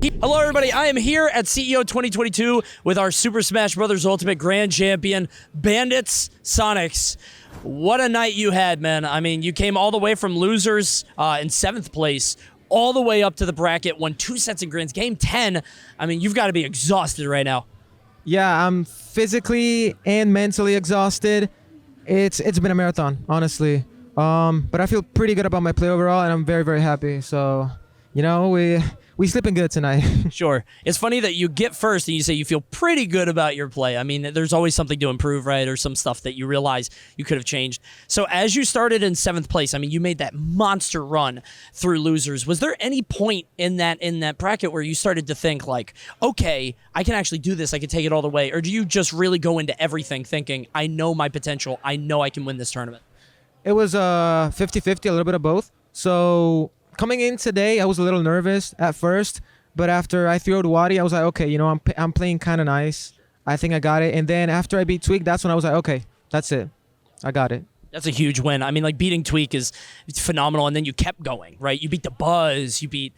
Hello, everybody. I am here at CEO 2022 with our Super Smash Bros. Ultimate Grand Champion, Bandits Sonix. What a night you had, man. I mean, you came all the way from losers in 7th place, all the way up to the bracket, won 2 sets in Grands. Game 10, I mean, you've got to be exhausted right now. Yeah, I'm physically and mentally exhausted. It's been a marathon, honestly. But I feel pretty good about my play overall, and I'm very, very happy. So, you know, we sleeping good tonight. Sure. It's funny that you get first and you say you feel pretty good about your play. I mean, there's always something to improve, right? Or some stuff that you realize you could have changed. So as you started in 7th place, I mean, you made that monster run through losers. Was there any point in that bracket where you started to think like, okay, I can actually do this. I can take it all the way. Or do you just really go into everything thinking, I know my potential. I know I can win this tournament? It was 50-50, a little bit of both. So coming in today, I was a little nervous at first, but after I threw out WaDi, I was like, okay, you know, I'm playing kind of nice. I think I got it. And then after I beat Tweak, that's when I was like, okay, that's it. I got it. That's a huge win. I mean, like, beating Tweak is phenomenal, and then you kept going, right? You beat the Buzz, you beat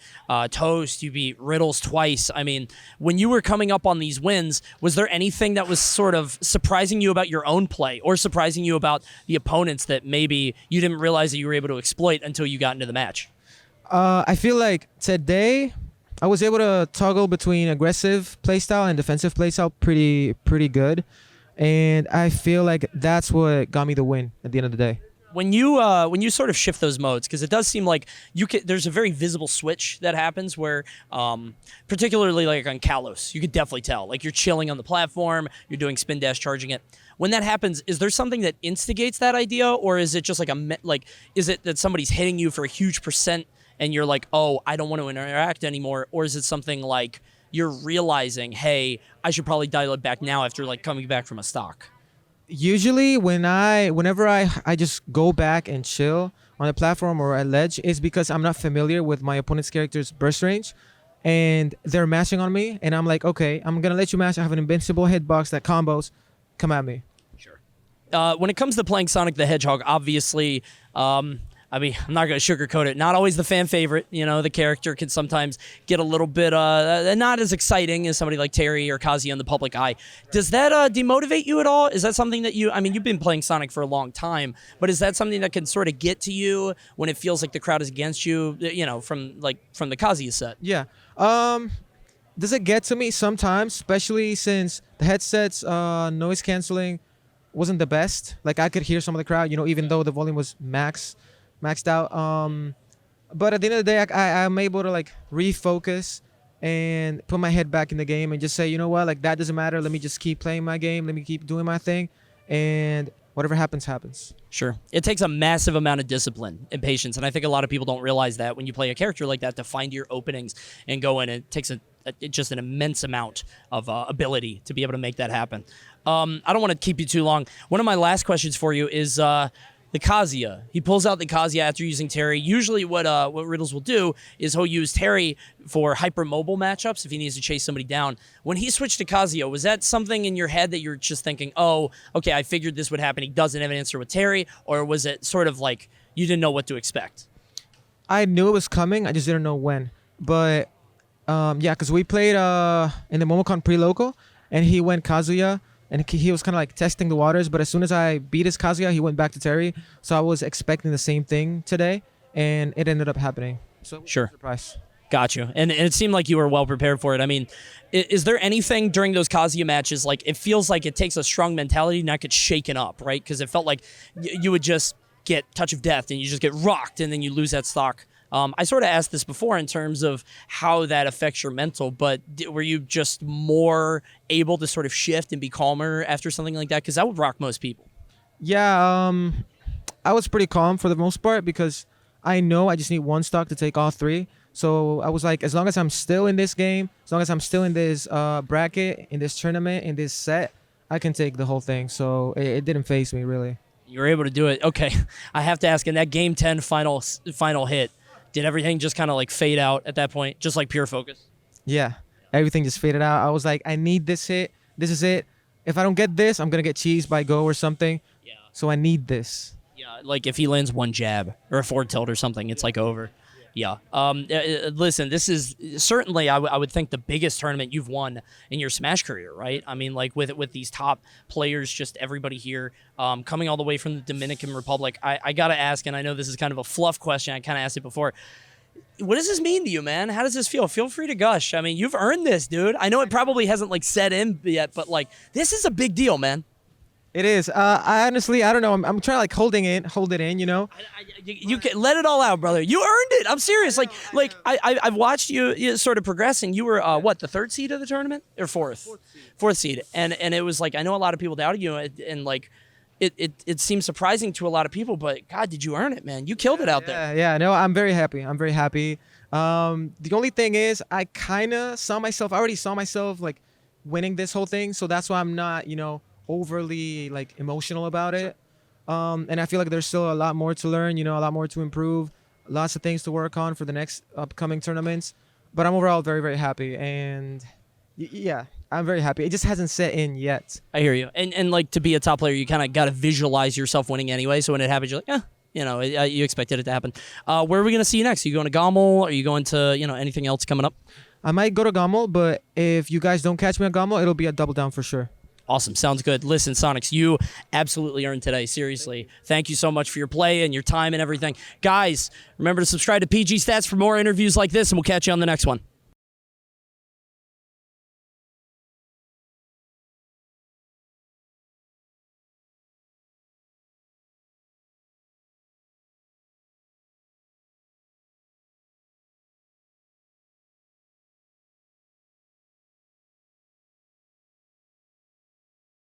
Toast, you beat Riddles twice. I mean, when you were coming up on these wins, was there anything that was sort of surprising you about your own play or surprising you about the opponents that maybe you didn't realize that you were able to exploit until you got into the match? I feel like today I was able to toggle between aggressive playstyle and defensive playstyle pretty good. And I feel like that's what got me the win at the end of the day. When you sort of shift those modes, because it does seem like there's a very visible switch that happens where, particularly like on Kalos, you could definitely tell. Like, you're chilling on the platform, you're doing spin dash, charging it. When that happens, is there something that instigates that idea, or is it just like is it that somebody's hitting you for a huge percent and you're like, oh, I don't want to interact anymore, or is it something like you're realizing, hey, I should probably dial it back now after like coming back from a stock? Usually whenever I just go back and chill on a platform or a ledge, is because I'm not familiar with my opponent's character's burst range and they're mashing on me, and I'm like, okay, I'm gonna let you mash. I have an invincible hitbox that combos. Come at me. Sure. When it comes to playing Sonic the Hedgehog, obviously, I mean, I'm not going to sugarcoat it. Not always the fan favorite. You know, the character can sometimes get a little bit not as exciting as somebody like Terry or Kizzie in the public eye. Does that demotivate you at all? Is that something that I mean, you've been playing Sonic for a long time, but is that something that can sort of get to you when it feels like the crowd is against you, you know, from the Kizzie set? Yeah. Does it get to me sometimes, especially since the headset's noise canceling wasn't the best? Like, I could hear some of the crowd, you know, even though the volume was maxed out. But at the end of the day, I'm able to like refocus and put my head back in the game and just say, you know what, like, that doesn't matter. Let me just keep playing my game. Let me keep doing my thing, and whatever happens, happens. Sure. It takes a massive amount of discipline and patience, and I think a lot of people don't realize that when you play a character like that, to find your openings and go in, it takes just an immense amount of ability to be able to make that happen. I don't want to keep you too long. One of my last questions for you is the Kazuya. He pulls out the Kazuya after using Terry. Usually what Riddles will do is he'll use Terry for hypermobile matchups if he needs to chase somebody down. When he switched to Kazuya, was that something in your head that you're just thinking, oh, okay, I figured this would happen. He doesn't have an answer with Terry? Or was it sort of like you didn't know what to expect? I knew it was coming. I just didn't know when. But yeah, because we played in the Momocon pre-local, and he went Kazuya, and he was kind of like testing the waters. But as soon as I beat his Kazuya, he went back to Terry. So I was expecting the same thing today, and it ended up happening. So sure. Surprise. Got you. And it seemed like you were well prepared for it. I mean, is there anything during those Kazuya matches, like, it feels like it takes a strong mentality not get shaken up, right? Because it felt like you would just get touch of death and you just get rocked and then you lose that stock. I sort of asked this before in terms of how that affects your mental, but were you just more able to sort of shift and be calmer after something like that? Because that would rock most people. Yeah, I was pretty calm for the most part because I know I just need one stock to take all three. So I was like, as long as I'm still in this game, as long as I'm still in this bracket, in this tournament, in this set, I can take the whole thing. So it didn't faze me, really. You were able to do it. Okay, I have to ask, in that Game 10 final hit, did everything just kind of like fade out at that point, just like pure focus? Yeah, everything just faded out. I was like, I need this hit. This is it. If I don't get this, I'm going to get cheesed by Go or something. Yeah. So I need this. Yeah, like if he lands one jab or a forward tilt or something, it's like over. Yeah. Listen, this is certainly, I would think, the biggest tournament you've won in your Smash career, right? I mean, like with these top players, just everybody here coming all the way from the Dominican Republic. I got to ask, and I know this is kind of a fluff question. I kind of asked it before. What does this mean to you, man? How does this feel? Feel free to gush. I mean, you've earned this, dude. I know it probably hasn't like set in yet, but like this is a big deal, man. It is. I honestly, I don't know. I'm trying to like hold it in, you know. You can let it all out, brother. You earned it. I'm serious. I've watched you sort of progressing. You were what, the 3rd seed of the tournament or 4th? 4th seed. And it was like, I know a lot of people doubted you, and like it seems surprising to a lot of people, but God, did you earn it, man? You killed it out there. Yeah. No, I'm very happy. The only thing is, I already saw myself like winning this whole thing, so that's why I'm not, you know, overly like emotional about it. And I feel like there's still a lot more to learn, you know, a lot more to improve, lots of things to work on for the next upcoming tournaments. But I'm overall very, very happy, and yeah, I'm very happy. It just hasn't set in yet. I hear you. And like, to be a top player, you kind of got to visualize yourself winning anyway. So when it happens, you're like, you know, you expected it to happen. Where are we going to see you next? Are you going to Gommel? Are you going to, you know, anything else coming up? I might go to Gommel, but if you guys don't catch me at Gommel, it'll be a double down for sure. Awesome. Sounds good. Listen, Sonix, you absolutely earned today. Seriously. Thank you so much for your play and your time and everything. Guys, remember to subscribe to PGstats for more interviews like this, and we'll catch you on the next one.